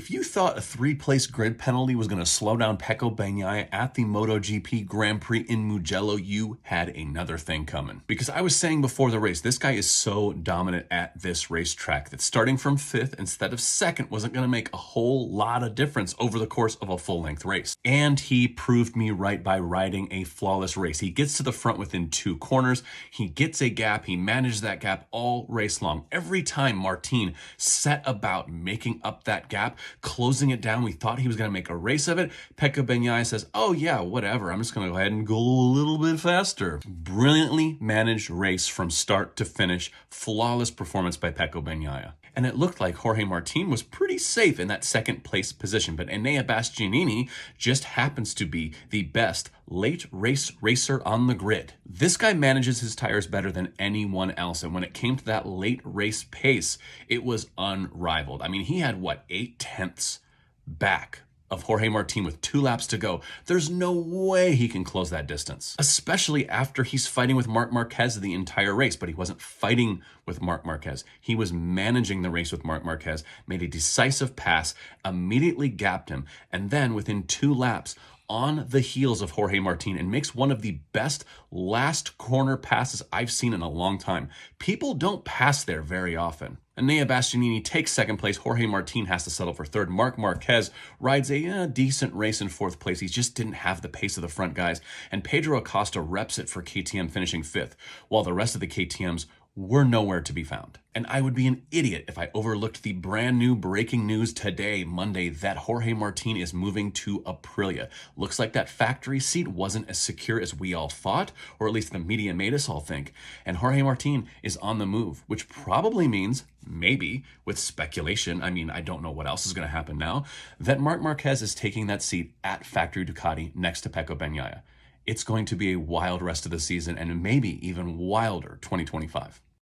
If you thought a 3-place grid penalty was going to slow down Pecco Bagnaia at the MotoGP Grand Prix in Mugello, you had another thing coming. Because I was saying before the race, this guy is so dominant at this racetrack that starting from 5th instead of 2nd wasn't going to make a whole lot of difference over the course of a full-length race. And he proved me right by riding a flawless race. He gets to the front within 2 corners, he gets a gap, he manages that gap all race long. Every time Martin set about making up that gap, closing it down, we thought he was going to make a race of it. Pecco Bagnaia says, oh yeah, whatever, I'm just going to go ahead and go a little bit faster. Brilliantly managed race from start to finish. Flawless performance by Pecco Bagnaia. And it looked like Jorge Martin was pretty safe in that 2nd place position, but Enea Bastianini just happens to be the best late race racer on the grid. This guy manages his tires better than anyone else, and when it came to that late race pace, it was unrivaled. I mean, he had, 8/10 back of Jorge Martin with 2 laps to go. There's no way he can close that distance, especially after he's fighting with Marc Marquez the entire race. But he wasn't fighting with Marc Marquez. He was managing the race with Marc Marquez, made a decisive pass, immediately gapped him, and then within 2 laps, on the heels of Jorge Martin, and makes one of the best last corner passes I've seen in a long time. People don't pass there very often. Enea Bastianini takes 2nd place. Jorge Martin has to settle for 3rd. Marc Marquez rides a decent race in 4th place. He just didn't have the pace of the front guys. And Pedro Acosta reps it for KTM, finishing 5th, while the rest of the KTMs were nowhere to be found. And I would be an idiot if I overlooked the brand new breaking news today, Monday, that Jorge Martin is moving to Aprilia. Looks like that factory seat wasn't as secure as we all thought, or at least the media made us all think. And Jorge Martin is on the move, which probably means, maybe, with speculation, I mean, I don't know what else is going to happen now, that Marc Marquez is taking that seat at Factory Ducati next to Pecco Bagnaia. It's going to be a wild rest of the season, and maybe even wilder 2025.